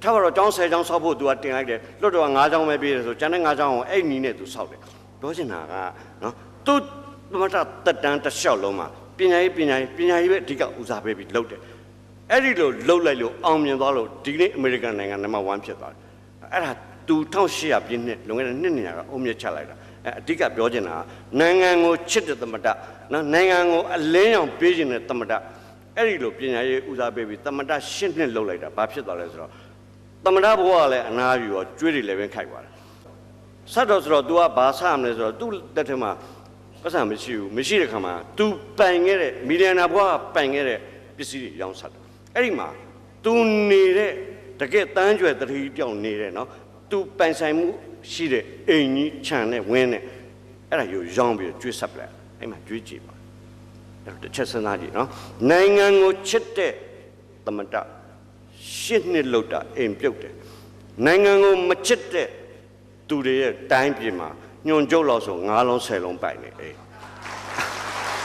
ထားပါတော့ကျောင်း10ကျောင်းဆောက်ဖို့သူကတင်လိုက်တယ်လွတ်တော်က9ကျောင်းပဲပြေးတယ်ဆိုကျန်တဲ့9ကျောင်းကိုအဲ့နီးနဲ့သူဆောက်တယ်ပြောချင်တာကနော်သူသမထတက်တန်းတစ်လျှောက်လုံးမှာပညာရေးပဲအဓိကဦးစားပေးပြီးလုပ်တယ်အဲ့ဒီလိုလှုပ်လိုက်လို့အောင်မြင်သွားလို့ဒီနေ့အမေရိကန်နိုင်ငံနံပါတ်1ဖြစ်သွားတယ်အဲ့ဒါသူ1800ပြည့်နှစ်လွန်ခဲ့တဲ့နှစ်200ကအုံမြင့်ချက်လိုက်တာအဓိကပြောချင်တာနိုင်ငံကိုချစ်တဲ့သမထနော်နိုင်ငံကိုအလင်းရောင်ပေးခြင်းတဲ့သမထအဲ့ဒီလိုပညာရေးဦးစားပေးပြီးသမထ10နှစ်လှုပ်လိုက်တာဘာဖြစ်သွားလဲဆိုတော့သမထဘဝကလည်းအနာယူရောကျွေးတွေလည်းပဲခိုက်သွားတယ်ဆက်တော့ဆိုတော့ तू ကဘာစရမလဲဆိုတော့ तू တက်ထဲမှာပတ်စံမရှိတဲ့ခါမှာ तू ပိုင်ခဲ့တဲ့မီလီယံနာဘဝပိုင်ခဲ့တဲ့ပစ္စည်းတွေရောင်းဆက်တယ်အဲ့ဒီမှာ तू နေတဲ့တကယ်တန်းကြွယ်တတိပြောင်းနေတဲ့နော် तू ပိုင်ဆိုင်မှုရှိတဲ့အိမ်ကြီးခြံနဲ့ဝင်းနဲ့အဲ့ဒါကိုရောင်းပြီးကျွေးဆက်ပလိုက်အဲ့မှာကျွေးကြည့်ပါအဲ့တစ်ချက်စဉ်းစားကြည့်နော်နိုင်ငံကိုချစ်တဲ့သမထ10နှစ်လောက်တာအိမ်ပြုတ်တယ်နိုင်ငံကိုမချစ်တဲ့သူတွေရဲ့တိုင်းပြည်မှာညွန်ကျုပ်လောက်ဆို9လုံး10လုံးပိုင်နေအေး